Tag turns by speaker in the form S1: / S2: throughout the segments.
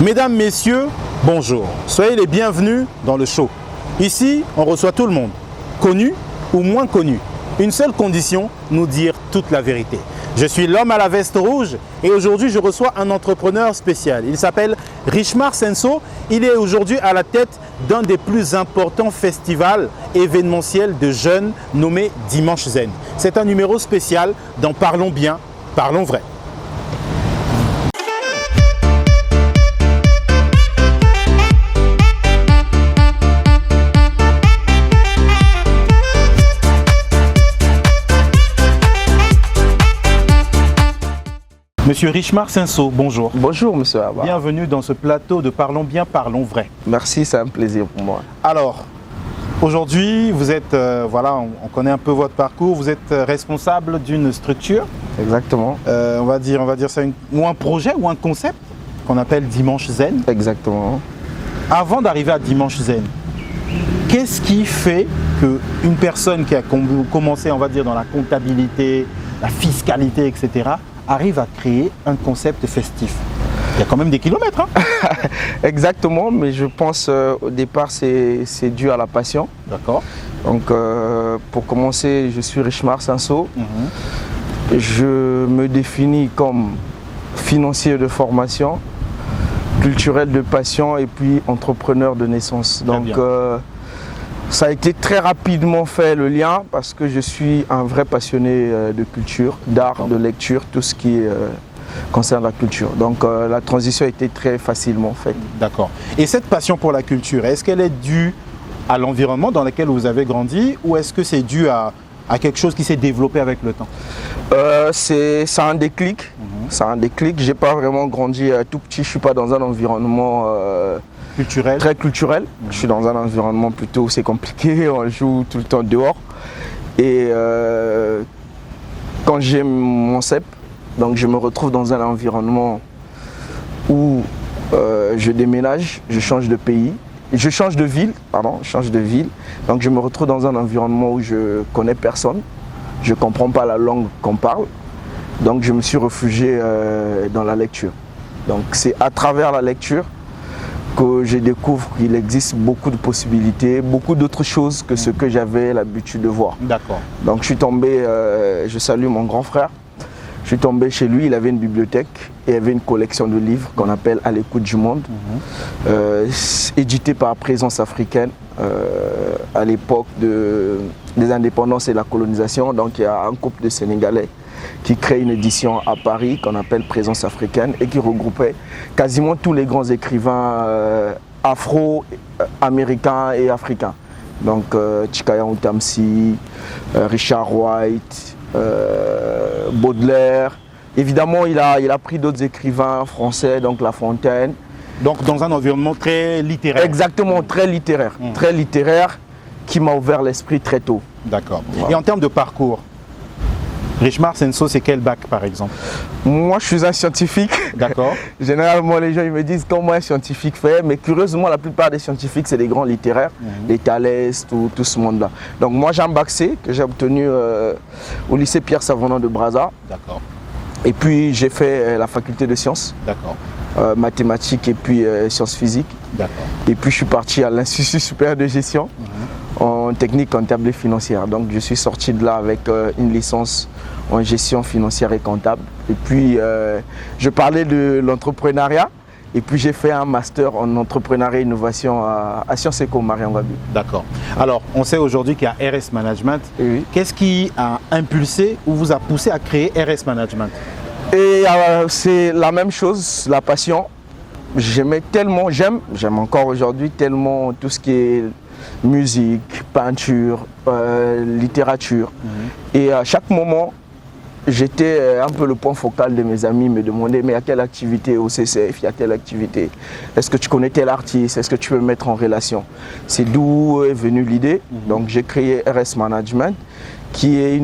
S1: Mesdames, Messieurs, bonjour. Soyez les bienvenus dans le show. Ici, on reçoit tout le monde, connu ou moins connu. Une seule condition, nous dire toute la vérité. Je suis l'homme à la veste rouge et aujourd'hui, je reçois un entrepreneur spécial. Il s'appelle Richmar Senso. Il est aujourd'hui à la tête d'un des plus importants festivals événementiels de jeunes nommé Dimanche Zen. C'est un numéro spécial dans Parlons bien, parlons vrai. Monsieur Richmar Senso, bonjour.
S2: Bonjour Monsieur Abba.
S1: Bienvenue dans ce plateau de Parlons bien, parlons vrai.
S2: Merci, c'est un plaisir pour moi.
S1: Alors, aujourd'hui, vous êtes, on connaît un peu votre parcours, vous êtes responsable d'une structure.
S2: Exactement.
S1: On va dire ça, ou un projet ou un concept qu'on appelle Dimanche Zen.
S2: Exactement.
S1: Avant d'arriver à Dimanche Zen, qu'est-ce qui fait qu'une personne qui a commencé, on va dire, dans la comptabilité, la fiscalité, etc., arrive à créer un concept festif? Il y a quand même des kilomètres. Hein.
S2: Exactement, mais je pense au départ c'est dû à la passion.
S1: D'accord.
S2: Donc pour commencer, je suis Richmar Senso. Je me définis comme financier de formation, culturel de passion et puis entrepreneur de naissance. Donc ça a été très rapidement fait le lien parce que je suis un vrai passionné de culture, d'art, de lecture, tout ce qui concerne la culture. Donc la transition a été très facilement faite. D'accord.
S1: Et cette passion pour la culture, est-ce qu'elle est due à l'environnement dans lequel vous avez grandi ou est-ce que c'est dû à quelque chose qui s'est développé avec le temps?
S2: C'est un déclic. C'est un déclic. Je n'ai pas vraiment grandi tout petit, je ne suis pas dans un environnement
S1: culturel.
S2: Très culturel. Je suis dans un environnement plutôt, c'est compliqué, on joue tout le temps dehors. Et quand j'ai mon CEP, donc je me retrouve dans un environnement où je déménage, je change de pays, je change de ville. Donc je me retrouve dans un environnement où je connais personne, je ne comprends pas la langue qu'on parle. Donc je me suis réfugié dans la lecture. Donc c'est à travers la lecture que je découvre qu'il existe beaucoup de possibilités, beaucoup d'autres choses que ce que j'avais l'habitude de voir.
S1: D'accord.
S2: Donc je suis tombé, je salue mon grand frère, je suis tombé chez lui, il avait une bibliothèque et il y avait une collection de livres qu'on appelle À l'écoute du monde, édité par Présence africaine à l'époque des indépendances et de la colonisation. Donc il y a un couple de Sénégalais qui crée une édition à Paris qu'on appelle Présence africaine et qui regroupait quasiment tous les grands écrivains afro-américains et africains. Donc Tchikaya Outamsi, Richard White, Baudelaire. Évidemment, il a pris d'autres écrivains français, donc La Fontaine.
S1: Donc dans un environnement très littéraire.
S2: Exactement, très littéraire. Très littéraire, qui m'a ouvert l'esprit très tôt.
S1: D'accord. Voilà. Et en termes de parcours, Richmar Senso, c'est quel bac par exemple?
S2: Moi, je suis un scientifique.
S1: D'accord.
S2: Généralement, les gens ils me disent comment un scientifique fait, mais curieusement, la plupart des scientifiques, c'est des grands littéraires, les Thalès, tout ce monde-là. Donc moi, j'ai un bac C que j'ai obtenu au lycée Pierre Savonneau de Brazza.
S1: D'accord.
S2: Et puis, j'ai fait la faculté de sciences.
S1: D'accord.
S2: Mathématiques et puis sciences physiques.
S1: D'accord.
S2: Et puis, je suis parti à l'Institut supérieur de gestion en technique comptable et financière. Donc, je suis sorti de là avec une licence en gestion financière et comptable. Et puis, je parlais de l'entrepreneuriat. Et puis, j'ai fait un master en entrepreneuriat et innovation à Sciences Éco Marion Gabi.
S1: D'accord. Alors, on sait aujourd'hui qu'il y a RS Management.
S2: Oui.
S1: Qu'est-ce qui a impulsé ou vous a poussé à créer RS Management?
S2: Et c'est la même chose, la passion. J'aimais tellement, j'aime encore aujourd'hui tellement tout ce qui est musique, peinture, littérature. Et à chaque moment, j'étais un peu le point focal de mes amis, me demandaient mais il y a telle activité au CCF, il y a telle activité. Est-ce que tu connais tel artiste? Est-ce que tu peux me mettre en relation? C'est d'où est venue l'idée. Donc j'ai créé RS Management, qui est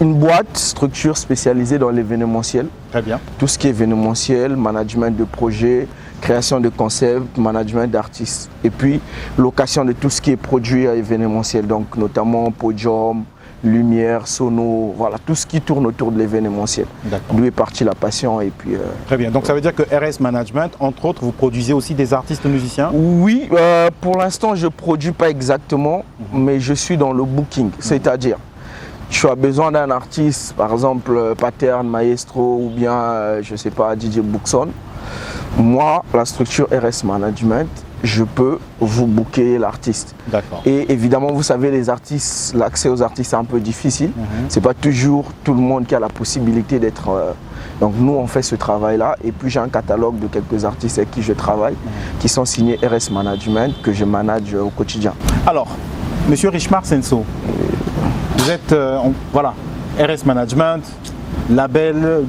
S2: une boîte, structure spécialisée dans l'événementiel.
S1: Très bien.
S2: Tout ce qui est événementiel, management de projet, création de concepts, management d'artistes. Et puis location de tout ce qui est produit événementiel, donc notamment podium, lumière, sono, voilà, tout ce qui tourne autour de l'événementiel. D'où est partie la passion. Et puis,
S1: Très bien, donc ça veut dire que RS Management, entre autres, vous produisez aussi des artistes musiciens?
S2: Oui, pour l'instant je ne produis pas exactement, mais je suis dans le booking, c'est-à-dire tu as besoin d'un artiste, par exemple Pattern, Maestro ou bien, je ne sais pas, DJ Bookson. Moi, la structure RS Management, je peux vous booker l'artiste. Et évidemment, vous savez, les artistes, l'accès aux artistes est un peu difficile. C'est pas toujours tout le monde qui a la possibilité d'être... Donc nous, on fait ce travail-là. Et puis j'ai un catalogue de quelques artistes avec qui je travaille, qui sont signés RS Management, que je manage au quotidien.
S1: Alors, Monsieur Richemar Senso, vous êtes, voilà, RS Management, label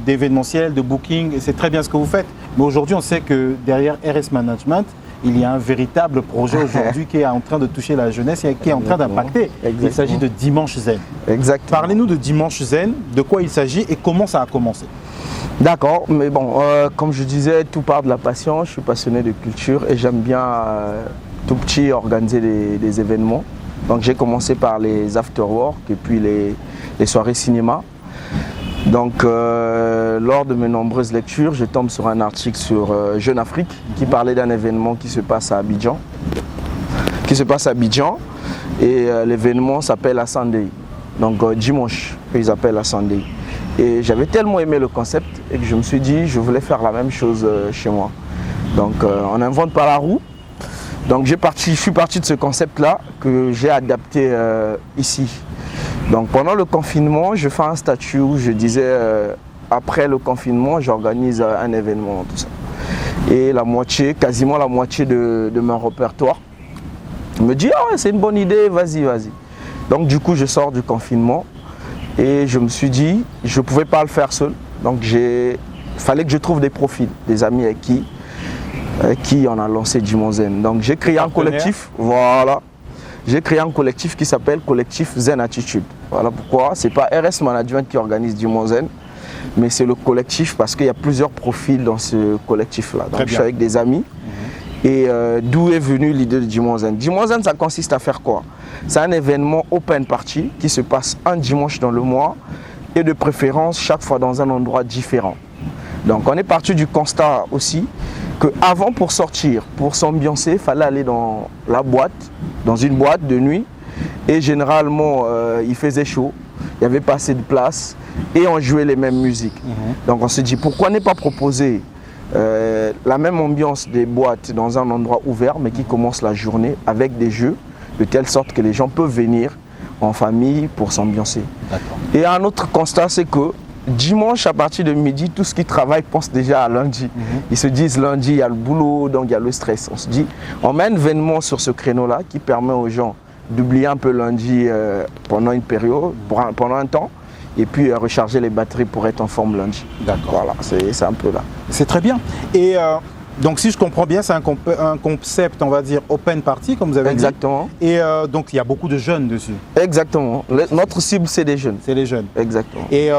S1: d'événementiel, de booking, et c'est très bien ce que vous faites. Mais aujourd'hui, on sait que derrière RS Management, il y a un véritable projet aujourd'hui qui est en train de toucher la jeunesse et qui est en train d'impacter. Il s'agit de Dimanche Zen.
S2: Exactement.
S1: Parlez-nous de Dimanche Zen, de quoi il s'agit et comment ça a commencé.
S2: D'accord, mais bon, comme je disais, tout part de la passion. Je suis passionné de culture et j'aime bien tout petit organiser des événements. Donc j'ai commencé par les after-work et puis les soirées cinéma. Donc lors de mes nombreuses lectures, je tombe sur un article sur Jeune Afrique qui parlait d'un événement qui se passe à Abidjan. Et l'événement s'appelle Asandei. Donc dimanche, ils appellent Asandei. Et j'avais tellement aimé le concept et que je me suis dit je voulais faire la même chose chez moi. Donc on n'invente pas la roue. Donc je suis parti de ce concept-là que j'ai adapté ici. Donc pendant le confinement, je fais un statut où je disais après le confinement, j'organise un événement, tout ça. Et quasiment la moitié de mon répertoire me dit ah, c'est une bonne idée, vas-y. Donc du coup, je sors du confinement et je me suis dit je ne pouvais pas le faire seul. Donc il fallait que je trouve des profils, des amis avec qui on a lancé Dimanche Zen. Donc j'ai créé un collectif, voilà. J'ai créé un collectif qui s'appelle Collectif Zen Attitude. Voilà pourquoi. Ce n'est pas RS Management qui organise Dimanche Zen, mais c'est le collectif parce qu'il y a plusieurs profils dans ce collectif-là. Donc je suis avec des amis. Et d'où est venue l'idée de Dimanche Zen? Dimanche Zen, ça consiste à faire quoi? C'est un événement open party qui se passe un dimanche dans le mois et de préférence chaque fois dans un endroit différent. Donc on est parti du constat aussi qu'avant pour sortir, pour s'ambiancer, il fallait aller dans la boîte, dans une boîte de nuit. Et généralement, il faisait chaud, il n'y avait pas assez de place et on jouait les mêmes musiques. Donc on s'est dit, pourquoi ne pas proposer la même ambiance des boîtes dans un endroit ouvert, mais qui commence la journée avec des jeux, de telle sorte que les gens peuvent venir en famille pour s'ambiancer. Et un autre constat, c'est que dimanche, à partir de midi, tout ce qui travaille pense déjà à lundi. Ils se disent lundi, il y a le boulot, donc il y a le stress. On se dit, on met un événement sur ce créneau-là qui permet aux gens d'oublier un peu lundi pendant une période, pendant un temps, et puis recharger les batteries pour être en forme lundi. Voilà, c'est un peu là. C'est très bien.
S1: Et donc si je comprends bien, c'est un concept, on va dire, open party, comme vous avez dit.
S2: Exactement.
S1: Et donc il y a beaucoup de jeunes dessus.
S2: Exactement. Notre cible, c'est des jeunes.
S1: C'est les jeunes.
S2: Exactement.
S1: Et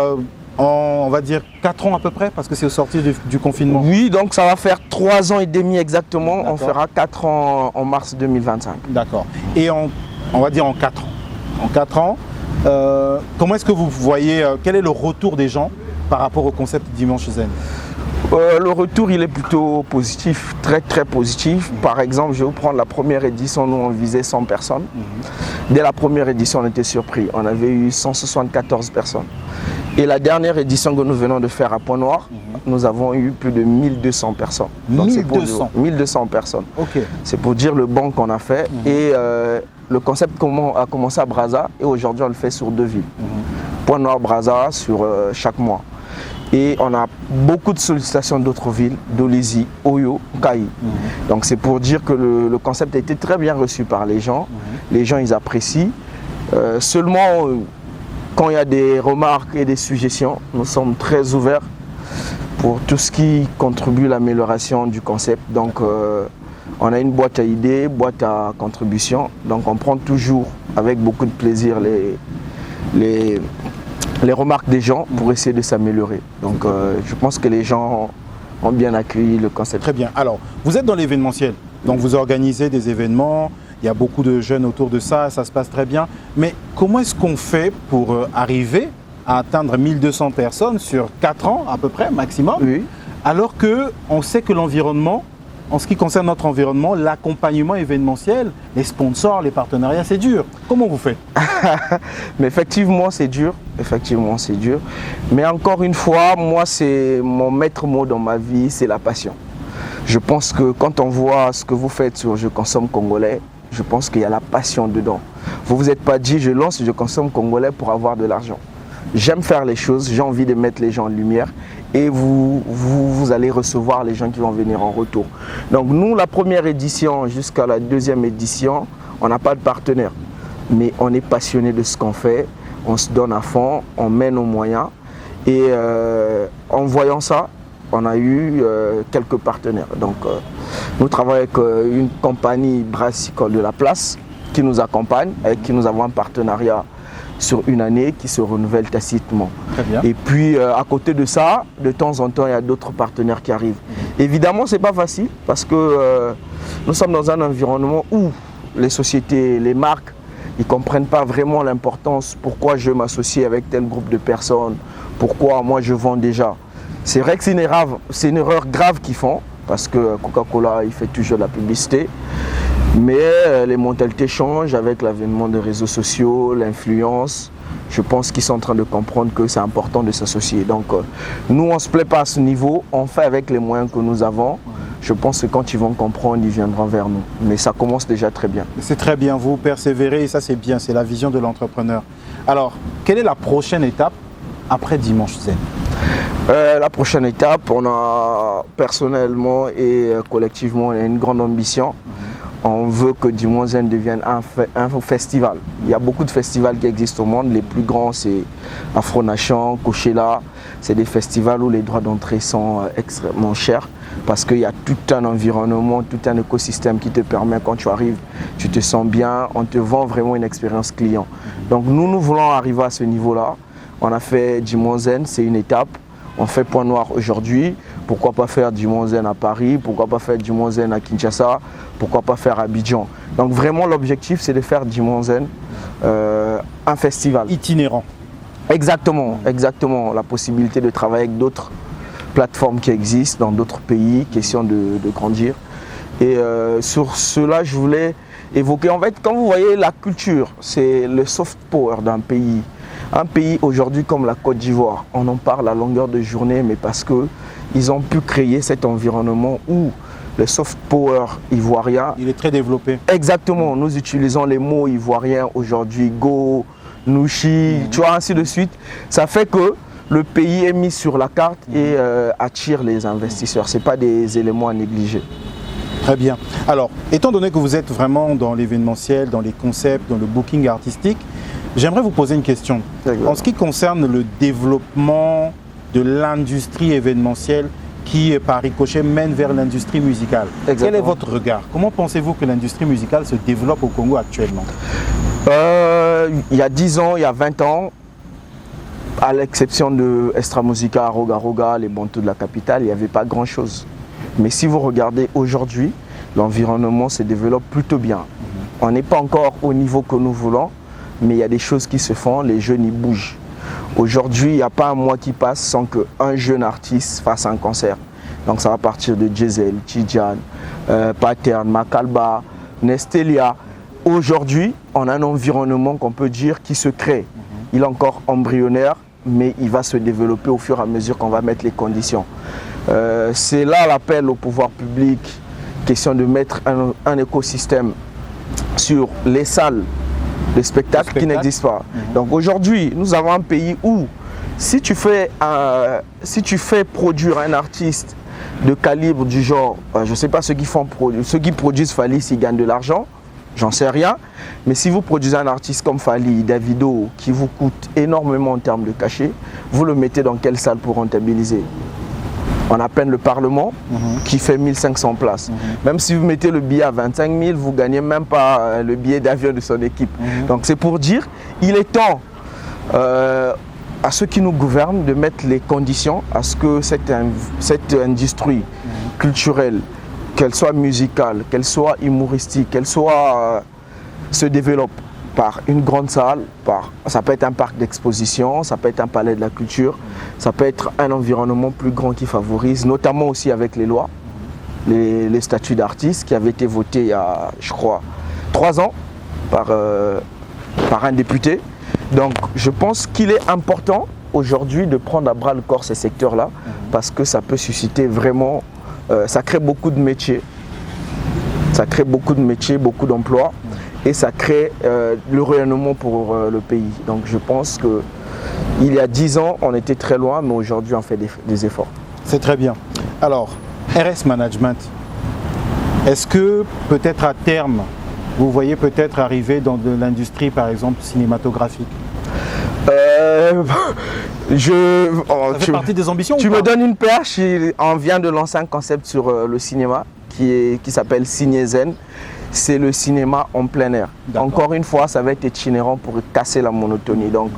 S1: on va dire 4 ans à peu près, parce que c'est au sorti du confinement.
S2: Oui, donc ça va faire 3 ans et demi exactement. On fera 4 ans en mars 2025.
S1: D'accord. Et on va dire en 4 ans. En 4 ans, comment est-ce que vous voyez, quel est le retour des gens par rapport au concept Dimanche Zen?
S2: Le retour, il est plutôt positif, très positif. Par exemple, je vais vous prendre la première édition, nous on visait 100 personnes. Dès la première édition, on était surpris. On avait eu 174 personnes. Et la dernière édition que nous venons de faire à Pont-Noir, nous avons eu plus de 1200 personnes. Donc 1200 personnes. C'est pour dire le banc qu'on a fait. Et le concept a commencé à Brazza et aujourd'hui on le fait sur 2 villes. Pont-Noir, Brazza sur chaque mois. Et on a beaucoup de sollicitations d'autres villes, d'Olésie, Oyo, Kaï. Donc c'est pour dire que le concept a été très bien reçu par les gens. Les gens, ils apprécient. Seulement, quand il y a des remarques et des suggestions, nous sommes très ouverts pour tout ce qui contribue à l'amélioration du concept. Donc on a une boîte à idées, boîte à contributions. Donc on prend toujours avec beaucoup de plaisir les remarques des gens pour essayer de s'améliorer. Donc je pense que les gens ont bien accueilli le concept.
S1: Très bien. Alors, vous êtes dans l'événementiel, donc vous organisez des événements, il y a beaucoup de jeunes autour de ça, ça se passe très bien. Mais comment est-ce qu'on fait pour arriver à atteindre 1200 personnes sur 4 ans à peu près, maximum,
S2: Oui.
S1: alors qu'on sait que l'environnement, en ce qui concerne notre environnement, l'accompagnement événementiel, les sponsors, les partenariats, c'est dur. Comment vous faites?
S2: Mais effectivement, c'est dur. Effectivement, c'est dur. Mais encore une fois, moi, c'est mon maître mot dans ma vie, c'est la passion. Je pense que quand on voit ce que vous faites sur Je consomme congolais, je pense qu'il y a la passion dedans. Vous vous êtes pas dit, je lance Je consomme congolais pour avoir de l'argent. J'aime faire les choses, j'ai envie de mettre les gens en lumière et vous allez recevoir les gens qui vont venir en retour. Donc nous, la première édition jusqu'à la deuxième édition, on n'a pas de partenaire. Mais on est passionné de ce qu'on fait, on se donne à fond, on met nos moyens. Et en voyant ça, on a eu quelques partenaires. Donc nous travaillons avec une compagnie brassicole de la place qui nous accompagne, avec qui nous avons un partenariat sur une année qui se renouvelle tacitement.
S1: Très bien.
S2: Et puis à côté de ça, de temps en temps, il y a d'autres partenaires qui arrivent. Évidemment, ce n'est pas facile parce que nous sommes dans un environnement où les sociétés, les marques, ils ne comprennent pas vraiment l'importance, pourquoi je m'associe avec tel groupe de personnes, pourquoi moi je vends déjà. C'est vrai que c'est une erreur grave qu'ils font parce que Coca-Cola, il fait toujours de la publicité. Mais les mentalités changent avec l'avènement des réseaux sociaux, l'influence. Je pense qu'ils sont en train de comprendre que c'est important de s'associer. Donc nous, on ne se plaît pas à ce niveau, on fait avec les moyens que nous avons. Je pense que quand ils vont comprendre, ils viendront vers nous. Mais ça commence déjà très bien.
S1: C'est très bien, vous persévérez et ça c'est bien, c'est la vision de l'entrepreneur. Alors, quelle est la prochaine étape après Dimanche Zen?
S2: La prochaine étape, on a personnellement et collectivement une grande ambition. On veut que Dimanche Zen devienne un festival. Il y a beaucoup de festivals qui existent au monde. Les plus grands, c'est Afro-Nation, Coachella. C'est des festivals où les droits d'entrée sont extrêmement chers parce qu'il y a tout un environnement, tout un écosystème qui te permet, quand tu arrives, tu te sens bien, on te vend vraiment une expérience client. Donc nous voulons arriver à ce niveau-là. On a fait Dimanche Zen, c'est une étape. On fait Point Noir aujourd'hui. Pourquoi pas faire Dimanche Zen à Paris? Pourquoi pas faire Dimanche Zen à Kinshasa? Pourquoi pas faire Abidjan? Donc vraiment l'objectif c'est de faire Dimanche Zen un festival.
S1: Itinérant.
S2: Exactement, exactement. La possibilité de travailler avec d'autres plateformes qui existent dans d'autres pays, question de grandir. Et sur cela, je voulais évoquer, en fait, quand vous voyez la culture, c'est le soft power d'un pays. Un pays aujourd'hui comme la Côte d'Ivoire, on en parle à longueur de journée, mais parce qu'ils ont pu créer cet environnement où le soft power ivoirien...
S1: Il est très développé.
S2: Exactement, nous utilisons les mots ivoiriens aujourd'hui, go, nouchi, tu vois, ainsi de suite. Ça fait que le pays est mis sur la carte et attire les investisseurs. Ce n'est pas des éléments à négliger.
S1: Très bien. Alors, étant donné que vous êtes vraiment dans l'événementiel, dans les concepts, dans le booking artistique, j'aimerais vous poser une question. En ce qui concerne le développement de l'industrie événementielle qui, par ricochet, mène vers l'industrie musicale.
S2: Exactement.
S1: Quel est votre regard? Comment pensez-vous que l'industrie musicale se développe au Congo actuellement?
S2: Il y a 10 ans, il y a 20 ans, à l'exception de Extra Musica, Roga Roga, les Bantous de la capitale, il n'y avait pas grand-chose. Mais si vous regardez aujourd'hui, l'environnement se développe plutôt bien. On n'est pas encore au niveau que nous voulons, mais il y a des choses qui se font, les jeunes y bougent. Aujourd'hui, il n'y a pas un mois qui passe sans qu'un jeune artiste fasse un concert. Donc ça va partir de Jezel, Tidjane, Pattern, Makalba, Nestelia. Aujourd'hui, on a un environnement qu'on peut dire qui se crée. Il est encore embryonnaire, mais il va se développer au fur et à mesure qu'on va mettre les conditions. C'est là l'appel au pouvoir public, question de mettre un écosystème sur les salles de spectacles qui n'existent pas. Donc aujourd'hui, nous avons un pays où si tu fais produire un artiste de calibre du genre, je ne sais pas ceux qui produisent Fally s'ils gagnent de l'argent, j'en sais rien, mais si vous produisez un artiste comme Fally, Davido, qui vous coûte énormément en termes de cachet, vous le mettez dans quelle salle pour rentabiliser? On a à peine le Parlement qui fait 1500 places. Même si vous mettez le billet à 25 000, vous ne gagnez même pas le billet d'avion de son équipe. Donc c'est pour dire, il est temps à ceux qui nous gouvernent de mettre les conditions à ce que cette industrie culturelle qu'elle soit musicale, qu'elle soit humoristique, qu'elle soit se développe par une grande salle, ça peut être un parc d'exposition, ça peut être un palais de la culture, ça peut être un environnement plus grand qui favorise, notamment aussi avec les lois, les statuts d'artistes qui avaient été votés il y a, je crois, 3 ans par un député. Donc je pense qu'il est important aujourd'hui de prendre à bras le corps ces secteurs-là parce que ça peut susciter vraiment, ça crée beaucoup de métiers, beaucoup d'emplois. Et ça crée le rayonnement pour le pays. Donc je pense qu'il y a 10 ans, on était très loin, mais aujourd'hui, on fait des efforts.
S1: C'est très bien. Alors, RS Management, est-ce que peut-être à terme, vous voyez peut-être arriver dans de l'industrie, par exemple, cinématographique? Ça fait partie des ambitions.
S2: Tu me donnes une perche, on vient de lancer un concept sur le cinéma qui s'appelle Cinézen. C'est le cinéma en plein air. Encore une fois, ça va être itinérant pour casser la monotonie. Donc,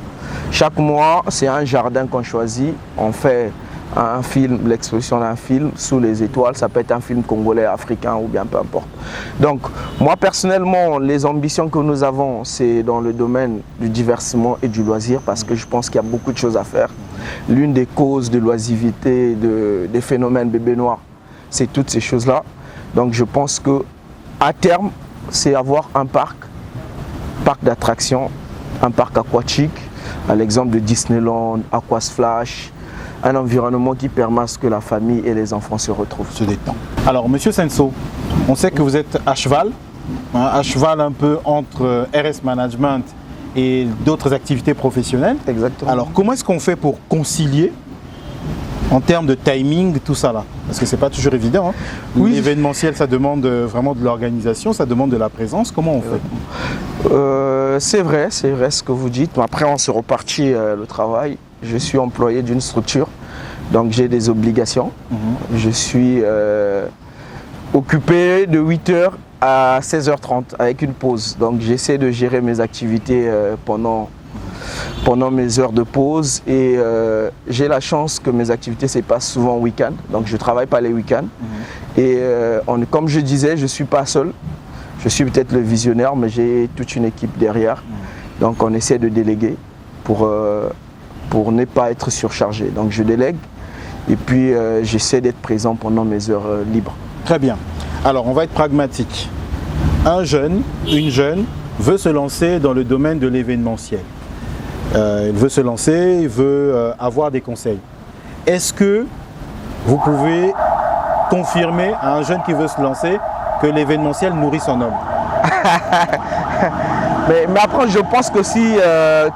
S2: chaque mois, c'est un jardin qu'on choisit. On fait un film, l'exposition d'un film sous les étoiles. Ça peut être un film congolais, africain ou bien peu importe. Donc, moi personnellement, les ambitions que nous avons, c'est dans le domaine du divertissement et du loisir parce que je pense qu'il y a beaucoup de choses à faire. L'une des causes de l'oisivité, des phénomènes bébé noir, c'est toutes ces choses-là. Donc, je pense que à terme, c'est avoir un parc d'attractions, un parc aquatique, à l'exemple de Disneyland, Aquasplash, un environnement qui permet à ce que la famille et les enfants se retrouvent.
S1: Se détendent. Alors, Monsieur Senso, on sait que vous êtes à cheval un peu entre RS Management et d'autres activités professionnelles.
S2: Exactement.
S1: Alors, comment est-ce qu'on fait pour concilier en termes de timing, tout ça là? Parce que c'est pas toujours évident. Hein. Oui. L'événementiel, ça demande vraiment de l'organisation, ça demande de la présence. Comment on fait?
S2: C'est vrai ce que vous dites. Après, on se repartit le travail. Je suis employé d'une structure, donc j'ai des obligations. Je suis occupé de 8h à 16h30 avec une pause. Donc j'essaie de gérer mes activités pendant mes heures de pause et j'ai la chance que mes activités se passent souvent en week-end, donc je ne travaille pas les week-ends. Et comme je disais, je ne suis pas seul, je suis peut-être le visionnaire, mais j'ai toute une équipe derrière. Donc on essaie de déléguer pour ne pas être surchargé. Donc je délègue et puis j'essaie d'être présent pendant mes heures libres.
S1: Très bien. Alors on va être pragmatique. Un jeune, une jeune veut se lancer dans le domaine de l'événementiel. Il veut se lancer, il veut avoir des conseils. Est-ce que vous pouvez confirmer à un jeune qui veut se lancer que l'événementiel nourrit son homme?
S2: mais après, je pense que si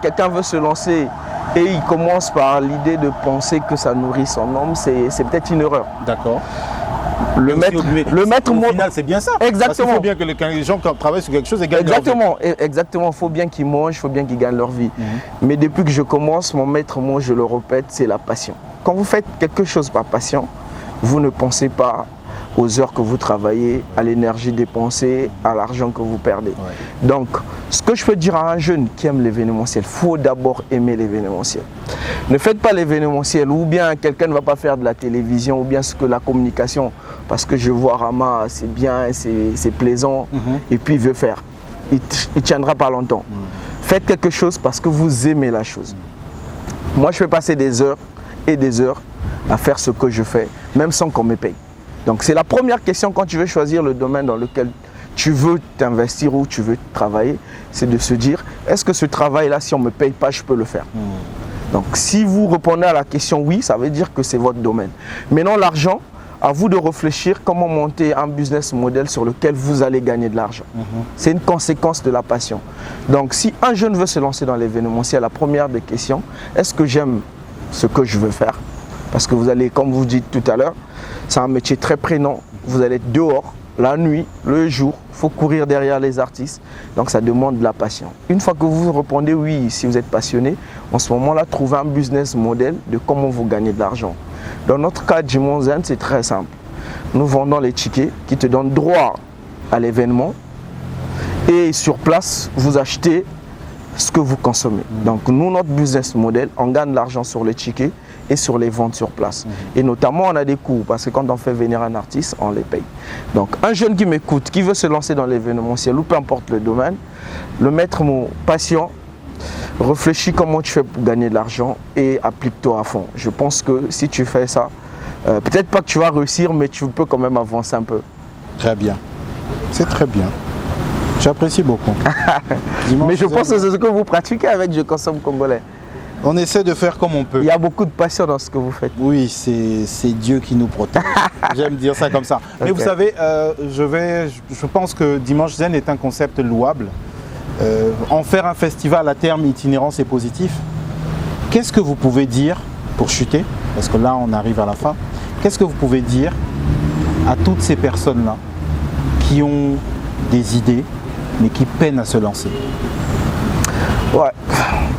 S2: quelqu'un veut se lancer et il commence par l'idée de penser que ça nourrit son homme, c'est peut-être une erreur.
S1: D'accord.
S2: Le maître
S1: au final, c'est bien ça.
S2: Exactement.
S1: Parce qu'il faut bien que les gens travaillent sur quelque chose et gagnent leur vie.
S2: Exactement. Il faut bien qu'ils mangent, il faut bien qu'ils gagnent leur vie. Mais depuis que je commence, mon maître mot, je le répète, c'est la passion. Quand vous faites quelque chose par passion, vous ne pensez pas aux heures que vous travaillez, à l'énergie dépensée, à l'argent que vous perdez. Ouais. Donc, ce que je peux dire à un jeune qui aime l'événementiel, il faut d'abord aimer l'événementiel. Ne faites pas l'événementiel ou bien quelqu'un ne va pas faire de la télévision ou bien ce que la communication, parce que je vois Rama, c'est bien, c'est plaisant, et puis il veut faire. Il ne tiendra pas longtemps. Faites quelque chose parce que vous aimez la chose. Moi, je peux passer des heures et des heures à faire ce que je fais, même sans qu'on me paye. Donc c'est la première question quand tu veux choisir le domaine dans lequel tu veux t'investir ou tu veux travailler, c'est de se dire, est-ce que ce travail-là, si on ne me paye pas, je peux le faire? Donc si vous répondez à la question oui, ça veut dire que c'est votre domaine. Maintenant l'argent, à vous de réfléchir comment monter un business model sur lequel vous allez gagner de l'argent. C'est une conséquence de la passion. Donc si un jeune veut se lancer dans l'événementiel, la première des questions, est-ce que j'aime ce que je veux faire? Parce que vous allez, comme vous dites tout à l'heure, c'est un métier très prenant. Vous allez être dehors, la nuit, le jour. Il faut courir derrière les artistes. Donc ça demande de la passion. Une fois que vous répondez oui, si vous êtes passionné, en ce moment-là, trouvez un business model de comment vous gagnez de l'argent. Dans notre cas, Jimon Zen, c'est très simple. Nous vendons les tickets qui te donnent droit à l'événement. Et sur place, vous achetez ce que vous consommez. Donc nous, notre business model, on gagne de l'argent sur les tickets. et sur les ventes sur place. Et notamment, on a des coûts parce que quand on fait venir un artiste, on les paye. Donc, un jeune qui m'écoute, qui veut se lancer dans l'événementiel ou peu importe le domaine, le maître mot patient, réfléchis comment tu fais pour gagner de l'argent et applique-toi à fond. Je pense que si tu fais ça, peut-être pas que tu vas réussir, mais tu peux quand même avancer un peu.
S1: Très bien. C'est très bien. J'apprécie beaucoup.
S2: Mais je pense que c'est ce que vous pratiquez avec Je consomme congolais.
S1: On essaie de faire comme on peut.
S2: Il y a beaucoup de passion dans ce que vous faites.
S1: Oui, c'est Dieu qui nous protège. J'aime dire ça comme ça. Mais vous savez, je pense que Dimanche Zen est un concept louable. En faire un festival à terme itinérant, c'est positif. Qu'est-ce que vous pouvez dire, pour chuter, parce que là on arrive à la fin, qu'est-ce que vous pouvez dire à toutes ces personnes-là qui ont des idées, mais qui peinent à se lancer?
S2: Ouais,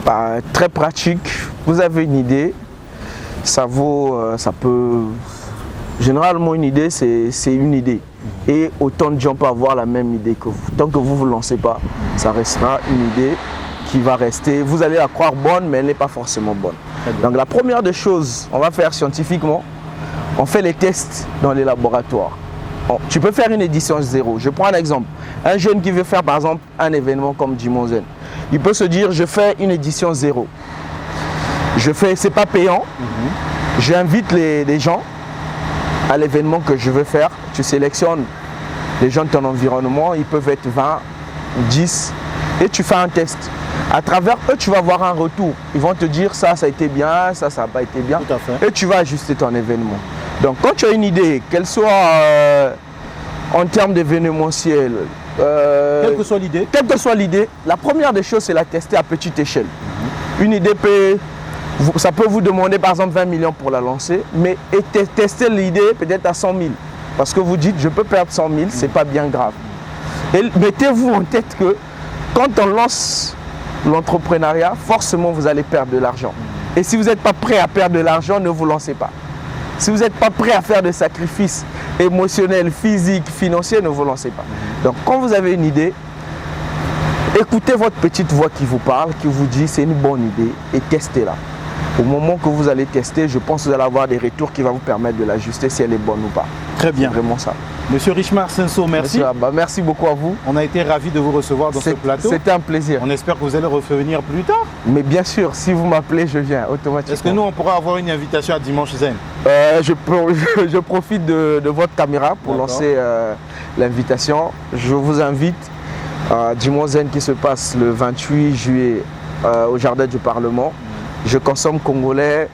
S2: bah, très pratique. Vous avez une idée, ça peut... Généralement, une idée, c'est une idée. Et autant de gens peuvent avoir la même idée que vous. Tant que vous ne vous lancez pas, ça restera une idée qui va rester. Vous allez la croire bonne, mais elle n'est pas forcément bonne. Donc la première des choses, on va faire scientifiquement, on fait les tests dans les laboratoires. Tu peux faire une édition zéro. Je prends un exemple. Un jeune qui veut faire par exemple un événement comme Dimanche Zen, il peut se dire je fais une édition zéro. C'est pas payant. J'invite les gens à l'événement que je veux faire. Tu sélectionnes les gens de ton environnement, ils peuvent être 20, 10 et tu fais un test. À travers eux, tu vas avoir un retour. Ils vont te dire ça a été bien, ça n'a pas été bien.
S1: Tout à fait.
S2: Et tu vas ajuster ton événement. Donc quand tu as une idée, qu'elle soit en termes d'événementiel,
S1: quelle que soit l'idée,
S2: la première des choses, c'est la tester à petite échelle. Une idée ça peut vous demander par exemple 20 millions pour la lancer, mais tester l'idée peut-être à 100 000. Parce que vous dites, je peux perdre 100 000, c'est pas bien grave. Et mettez-vous en tête que quand on lance l'entrepreneuriat, forcément vous allez perdre de l'argent. Et si vous n'êtes pas prêt à perdre de l'argent, ne vous lancez pas. Si vous n'êtes pas prêt à faire des sacrifices émotionnels, physiques, financiers, ne vous lancez pas. Donc quand vous avez une idée, écoutez votre petite voix qui vous parle, qui vous dit c'est une bonne idée et testez-la. Au moment que vous allez tester, je pense que vous allez avoir des retours qui vont vous permettre de l'ajuster si elle est bonne ou pas.
S1: Très bien.
S2: C'est vraiment ça.
S1: Monsieur Richemar Senso, merci.
S2: Merci beaucoup à vous.
S1: On a été ravis de vous recevoir dans ce plateau.
S2: C'était un plaisir.
S1: On espère que vous allez revenir plus tard.
S2: Mais bien sûr, si vous m'appelez, je viens automatiquement.
S1: Est-ce que nous, on pourra avoir une invitation à Dimanche Zen?
S2: Je profite de votre caméra pour lancer l'invitation. Je vous invite à Dimanche Zen qui se passe le 28 juillet au Jardin du Parlement. Je consomme congolais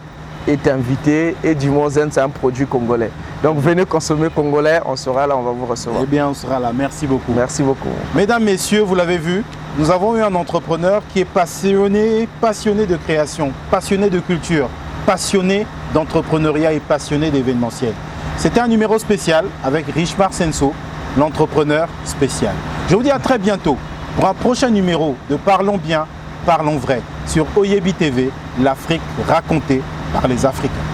S2: est invité et Dimanche Zen, c'est un produit congolais. Donc venez consommer congolais, on sera là, on va vous recevoir.
S1: Eh bien, on sera là. Merci beaucoup.
S2: Merci beaucoup.
S1: Mesdames, messieurs, vous l'avez vu, nous avons eu un entrepreneur qui est passionné de création, passionné de culture, passionné d'entrepreneuriat et passionné d'événementiel. C'était un numéro spécial avec Richemar Senso, l'entrepreneur spécial. Je vous dis à très bientôt pour un prochain numéro de Parlons bien, parlons vrai sur Oyebi TV, l'Afrique racontée par les Africains.